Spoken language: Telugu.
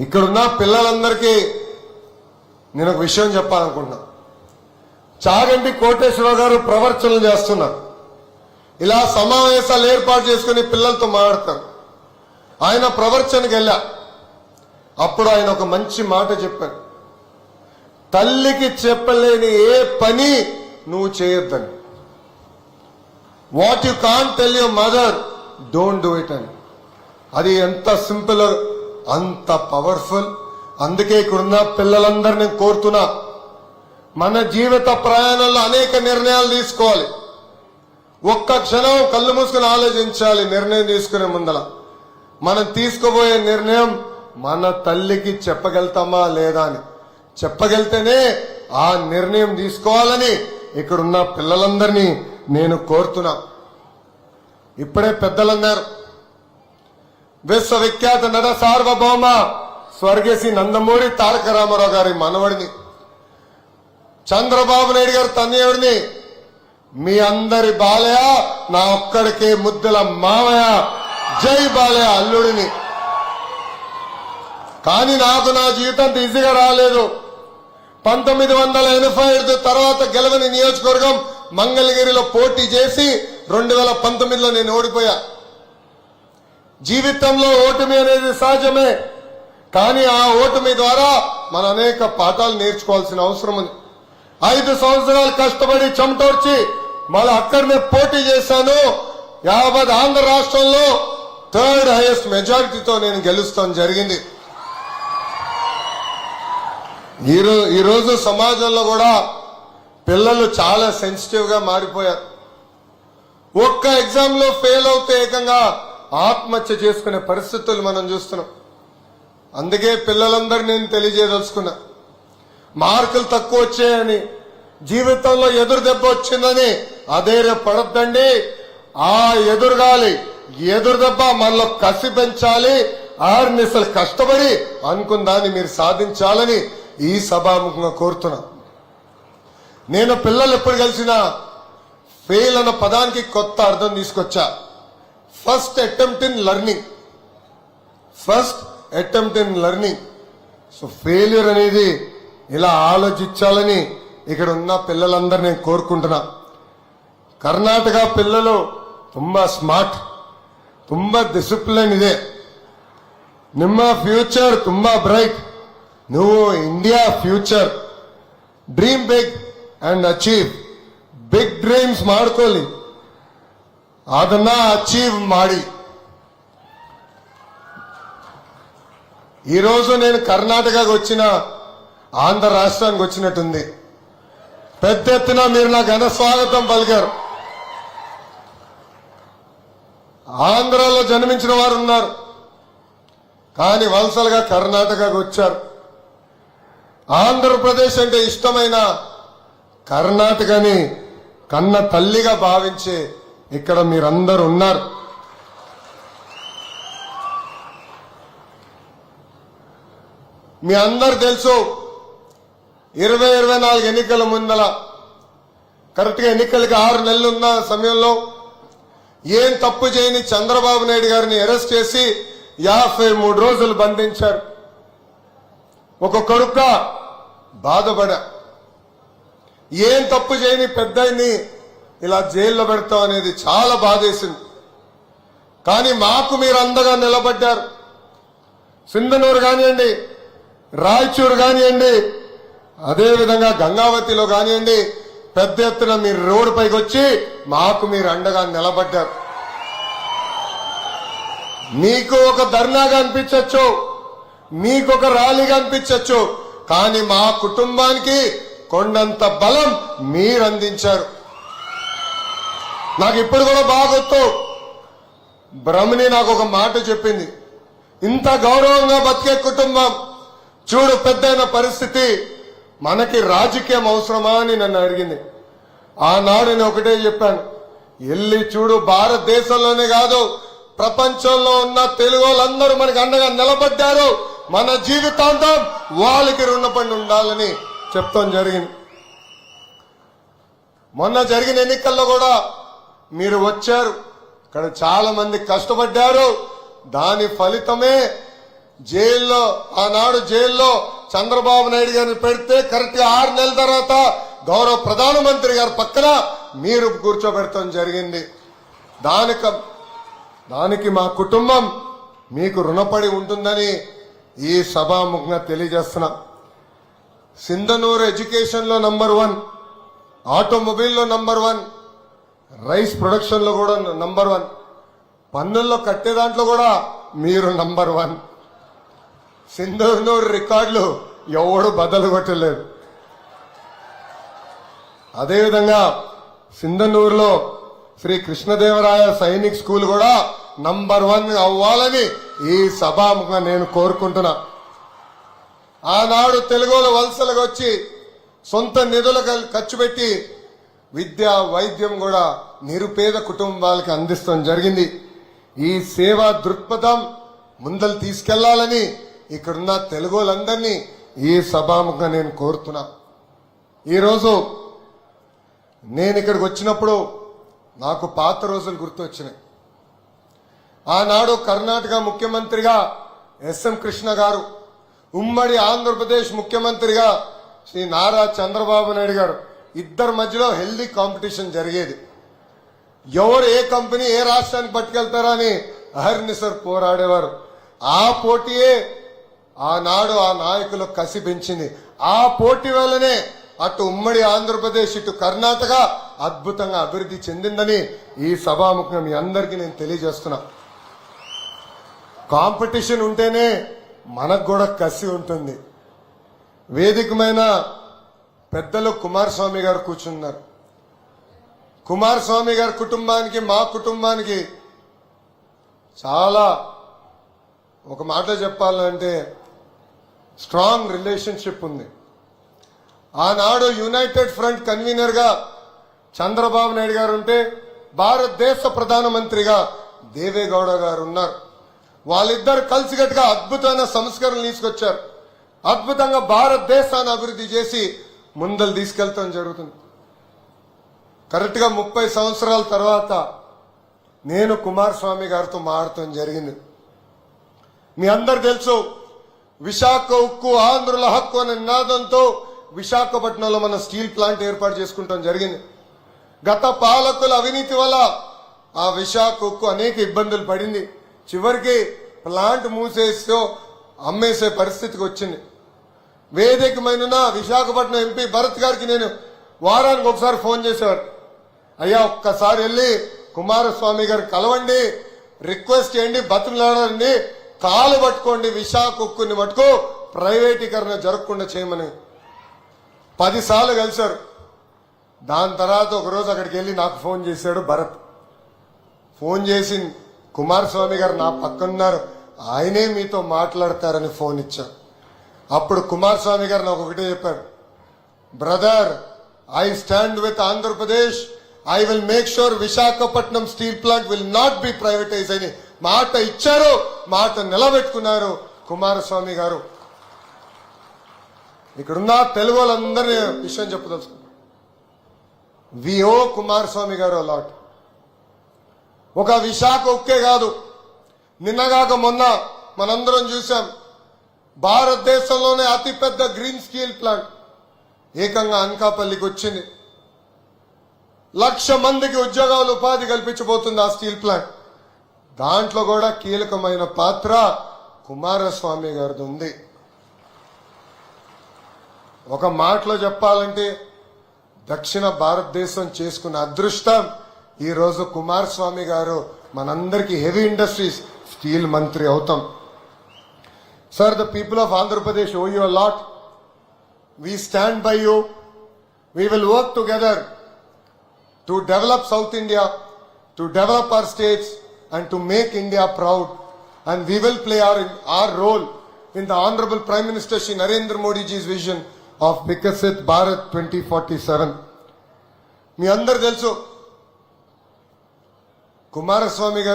ఇక్కడున్న పిల్లలందరికీ నేను ఒక విషయం చెప్పాలనుకుంటున్నా. చాగంటి కోటేశ్వరరావు గారు ప్రవర్చనలు చేస్తున్నారు. ఇలా సమావేశాలు ఏర్పాటు చేసుకుని పిల్లలతో మాట్లాడతారు. ఆయన ప్రవర్చనకి వెళ్ళా. అప్పుడు ఆయన ఒక మంచి మాట చెప్పారు. తల్లికి చెప్పలేని ఏ పని నువ్వు చేయొద్దని. What you can't tell your mother don't do it అని. అది ఎంత సింపుల్, అంత పవర్ఫుల్. అందుకే ఇక్కడున్న పిల్లలందరినీ కోరుతున్నా, మన జీవిత ప్రయాణంలో అనేక నిర్ణయాలు తీసుకోవాలి. ఒక్క క్షణం కళ్ళు మూసుకుని ఆలోచించాలి. నిర్ణయం తీసుకునే ముందల మనం తీసుకోబోయే నిర్ణయం మన తల్లికి చెప్పగలుగుతామా లేదా అని. చెప్పగలితేనే ఆ నిర్ణయం తీసుకోవాలని ఇక్కడున్న పిల్లలందరినీ నేను కోరుతున్నా. ఇప్పుడే పెద్దలన్నారు, విశ్వవిఖ్యాత నట సార్వభౌమ స్వర్గీయ నందమూరి తారక రామారావు గారి మనవడిని, చంద్రబాబు నాయుడు గారు తనయుడిని, మీ అందరి బాలయ్య, నా ఒక్కడికే ముద్దుల మావయ్య, జై బాలయ్య అల్లుడిని. కానీ నాకు నా జీవితం ఈజీగా రాలేదు. 1985 తర్వాత గెలవని నియోజకవర్గం మంగళగిరిలో పోటీ చేసి 2019లో నేను ఓడిపోయా. జీవితంలో ఓటమి అనేది సహజమే. కానీ ఆ ఓటమి ద్వారా మనం అనేక పాఠాలు నేర్చుకోవాల్సిన అవసరం ఉంది. 5 సంవత్సరాలు కష్టపడి చెమటోర్చి మళ్ళీ అక్కడనే పోటీ చేశాను. యావత్ ఆంధ్ర రాష్ట్రంలో 3rd హైయెస్ట్ మెజారిటీతో నేను గెలుస్తాం జరిగింది. ఈరోజు సమాజంలో కూడా పిల్లలు చాలా సెన్సిటివ్ గా మారిపోయారు. ఒక్క ఎగ్జామ్ లో ఫెయిల్ అవుతే ఏకంగా ఆత్మహత్య చేసుకునే పరిస్థితులు మనం చూస్తున్నాం. అందుకే పిల్లలందరూ నేను తెలియజేయదలుచుకున్నా, మార్కులు తక్కువ వచ్చాయని, జీవితంలో ఎదురు దెబ్బ వచ్చిందని అధైర్య పడద్దండి. ఆ ఎదురు దెబ్బ మనలో కసి పెంచాలి. 6 నిమిషాలు కష్టపడి అనుకున్న దాన్ని మీరు సాధించాలని ఈ సభాముఖంగా కోరుతున్నా. నేను పిల్లలు ఎప్పుడు కలిసినా ఫెయిల్ అన్న పదానికి కొత్త అర్థం తీసుకొచ్చా. First attempt in learning. So failure అనేది ఇలా ఆలోచించాలని ఇక్కడ ఉన్న పిల్లలందరూ నేను కోరుకుంటున్నా. కర్ణాటక పిల్లలు ತುಂಬಾ ಸ್ಮಾರ್ಟ್, ತುಂಬಾ ಡಿಸಿಪ್ಲಿನ್ ಇದೆ. ನಿಮ್ಮ ಫ್ಯೂಚರ್ ತುಂಬಾ ಬ್ರೈಟ್. ನೀವು India future. Dream big and achieve. Big dreams ಮಾಡ್ಕೊಳ್ಳಿ, ಅದನ್ನ అచీవ్ ಮಾಡಿ. ఈరోజు నేను కర్ణాటకకు వచ్చిన ఆంధ్ర రాష్ట్రానికి వచ్చినట్టుంది. పెద్ద ఎత్తున మీరు నా ఘన స్వాగతం పలికారు. ఆంధ్రాలో జన్మించిన వారు ఉన్నారు, కానీ వలసలుగా కర్ణాటకకు వచ్చారు. ఆంధ్రప్రదేశ్ అంటే ఇష్టమైన కర్ణాటకని కన్న తల్లిగా భావించే ఇక్కడ మీరందరూ ఉన్నారు. మీ అందరు తెలుసు, 2024 ఎన్నికల ముందల కరెక్ట్ గా ఎన్నికలకి 6 నెలలు ఉన్న సమయంలో ఏం తప్పు చేయని చంద్రబాబు నాయుడు గారిని అరెస్ట్ చేసి 53 రోజులు బంధించారు. ఒక కొడుక బాధపడా. ఏం తప్పు చేయని పెద్దయిని ఇలా జైల్లో పెడతాం అనేది చాలా బాధేసింది. కానీ మాకు మీరు అండగా నిలబడ్డారు. సింధనూరు కానివ్వండి, రాయచూరు కానివ్వండి, అదేవిధంగా గంగావతిలో కానివ్వండి, పెద్ద ఎత్తున మీరు రోడ్డు పైకి వచ్చి మాకు మీరు అండగా నిలబడ్డారు. మీకు ఒక ధర్నాగా అనిపించచ్చు, మీకు ఒక ర్యాలీగా అనిపించచ్చు, కానీ మా కుటుంబానికి కొండంత బలం మీరు అందించారు. నాకు ఇప్పుడు కూడా బాగా గుర్తు, బ్రహ్మని నాకు ఒక మాట చెప్పింది, ఇంత గౌరవంగా బతికే కుటుంబం చూడు పెద్దయిన పరిస్థితి, మనకి రాజకీయం అవసరమా అని నన్ను అడిగింది. ఆనాడు నేను ఒకటే చెప్పాను, వెళ్ళి చూడు, భారతదేశంలోనే కాదు ప్రపంచంలో ఉన్న తెలుగు వాళ్ళందరూ మనకి అండగా నిలబడ్డారు. మన జీవితాంతం వాళ్ళకి రుణపడి ఉండాలని చెప్తాం జరిగింది. మొన్న జరిగిన ఎన్నికల్లో కూడా మీరు వచ్చారు. ఇక్కడ చాలా మంది కష్టపడ్డారు. దాని ఫలితమే జైల్లో ఆనాడు జైల్లో చంద్రబాబు నాయుడు గారిని పెడితే కరెక్ట్ గా 6 నెలల తర్వాత గౌరవ ప్రధానమంత్రి గారి పక్కన మీరు కూర్చోబెడతాం జరిగింది. దానికి మా కుటుంబం మీకు రుణపడి ఉంటుందని ఈ సభాముఖంగా తెలియజేస్తున్నా. సింధనూరు ఎడ్యుకేషన్ లో నంబర్ 1, ఆటోమొబైల్లో నంబర్ 1, రైస్ ప్రొడక్షన్ లో కూడా నంబర్ 1, పన్నుల్లో కట్టే దాంట్లో కూడా మీరు నంబర్ 1. సింధనూరు రికార్డులు ఎవడు బదలు కొట్టలేదు. అదేవిధంగా సింధనూరులో శ్రీ కృష్ణదేవరాయ సైనిక్ స్కూల్ కూడా నంబర్ 1 అవ్వాలని ఈ సభాముఖంగా నేను కోరుకుంటున్నా. ఆనాడు తెలుగులో వలసలకు వచ్చి సొంత నిధులు ఖర్చు పెట్టి విద్య వైద్యం కూడా నిరుపేద కుటుంబాలకు అందిస్తాం జరిగింది. ఈ సేవా దృక్పథం ముందలు తీసుకెళ్లాలని ఇక్కడున్న తెలుగులందరినీ ఈ సభాముఖంగా నేను కోరుతున్నా. ఈరోజు నేను ఇక్కడికి వచ్చినప్పుడు నాకు పాత రోజులు గుర్తొచ్చినాయి. ఆనాడు కర్ణాటక ముఖ్యమంత్రిగా ఎస్ఎం కృష్ణ గారు, ఉమ్మడి ఆంధ్రప్రదేశ్ ముఖ్యమంత్రిగా శ్రీ నారా చంద్రబాబు నాయుడు గారు, ఇద్దరి మధ్యలో హెల్దీ కాంపిటీషన్ జరిగేది. ఎవరు ఏ కంపెనీ ఏ రాష్ట్రానికి పట్టుకెళ్తారా అని అహర్నిశర్ పోరాడేవారు. ఆ పోటీయే ఆనాడు ఆ నాయకులు కసి పెంచింది. ఆ పోటీ వల్లనే అటు ఉమ్మడి ఆంధ్రప్రదేశ్ ఇటు కర్ణాటక అద్భుతంగా అభివృద్ధి చెందిందని ఈ సభాముఖంగా మీ అందరికీ నేను తెలియజేస్తున్నా. కాంపిటీషన్ ఉంటేనే మనకు కూడా కసి ఉంటుంది. వేదికమైన పెద్దలు కుమారస్వామి గారు కూర్చున్నారు. కుమారస్వామి గారి కుటుంబానికి మా కుటుంబానికి చాలా, ఒక మాట చెప్పాలంటే స్ట్రాంగ్ రిలేషన్షిప్ ఉంది. ఆనాడు యునైటెడ్ ఫ్రంట్ కన్వీనర్ గా చంద్రబాబు నాయుడు గారు ఉంటే భారతదేశ ప్రధానమంత్రిగా దేవేగౌడ గారు ఉన్నారు. వాళ్ళిద్దరు కలిసికట్టుగా అద్భుతమైన సంస్కరణలు తీసుకొచ్చారు. అద్భుతంగా భారతదేశాన్ని అభివృద్ధి చేసి ముందలు తీసుకెళ్తాం జరుగుతుంది. కరెక్ట్ గా 30 సంవత్సరాల తర్వాత నేను కుమారస్వామి గారితో మాట్లాడటం జరిగింది. మీ అందరు తెలుసు, విశాఖ ఉక్కు ఆంధ్రుల హక్కు అనే నినాదంతో విశాఖపట్నంలో మన స్టీల్ ప్లాంట్ ఏర్పాటు చేసుకుంటాం జరిగింది. గత పాలకుల అవినీతి వల్ల ఆ విశాఖ ఉక్కు అనేక ఇబ్బందులు పడింది. చివరికి ప్లాంట్ మూసేసో అమ్మేసే పరిస్థితికి వచ్చింది. వేదికమైన విశాఖపట్నం ఎంపీ భరత్ గారికి నేను వారానికి ఒకసారి ఫోన్ చేసేవారు. అయ్యా, ఒక్కసారి వెళ్ళి కుమారస్వామి గారు కలవండి, రిక్వెస్ట్ చేయండి, బతులాడండి, కాలు పట్టుకోండి, విశాఖ ఉక్కుని మటుకు ప్రైవేటీకరణ జరగకుండా చేయమని 10 సార్లు కలిశారు. దాని తర్వాత ఒకరోజు అక్కడికి వెళ్ళి నాకు ఫోన్ చేశాడు భరత్. ఫోన్ చేసి కుమారస్వామి గారు నా పక్కనున్నారు, ఆయనే మీతో మాట్లాడతారని ఫోన్ ఇచ్చారు. అప్పుడు కుమారస్వామి గారు నాకు ఒకటే చెప్పారు, brother, I stand with Andhra Pradesh, I will make sure Visakhapatnam steel plant will not be privatise అని మాట ఇచ్చారు, మాట నిలబెట్టుకున్నారు కుమారస్వామి గారు. ఇక్కడున్న తెలుగు వాళ్ళందరినీ విషయం చెప్పదలుచుకున్నాను. వి ఓ కుమారస్వామి గారు అలాట్. ఒక విశాఖ ఉక్కే కాదు, నిన్నగాక మొన్న మనందరం చూసాం, భారతదేశంలోనే అతిపెద్ద గ్రీన్ స్టీల్ ప్లాంట్ ఏకంగా అనకాపల్లికి వచ్చింది. 1,00,000 మందికి ఉద్యోగాలు ఉపాధి కల్పించబోతుంది ఆ స్టీల్ ప్లాంట్. దాంట్లో కూడా కీలకమైన పాత్ర కుమారస్వామి గారిది ఉంది. ఒక మాటలో చెప్పాలంటే దక్షిణ భారతదేశం చేసుకున్న అదృష్టం ఈ రోజు కుమారస్వామి గారు మనందరికీ హెవీ ఇండస్ట్రీస్ స్టీల్ మంత్రి అవుతాం. Sir, the people of Andhra Pradesh owe you a lot. We stand by you. We will work together to develop South India, to develop our states and to make India proud. And we will play our role in the Honorable Prime Minister Shri Narendra Modi ji's vision of Viksit Bharat 2047. మీ అందరు తెలుసు కుమారస్వామి గారు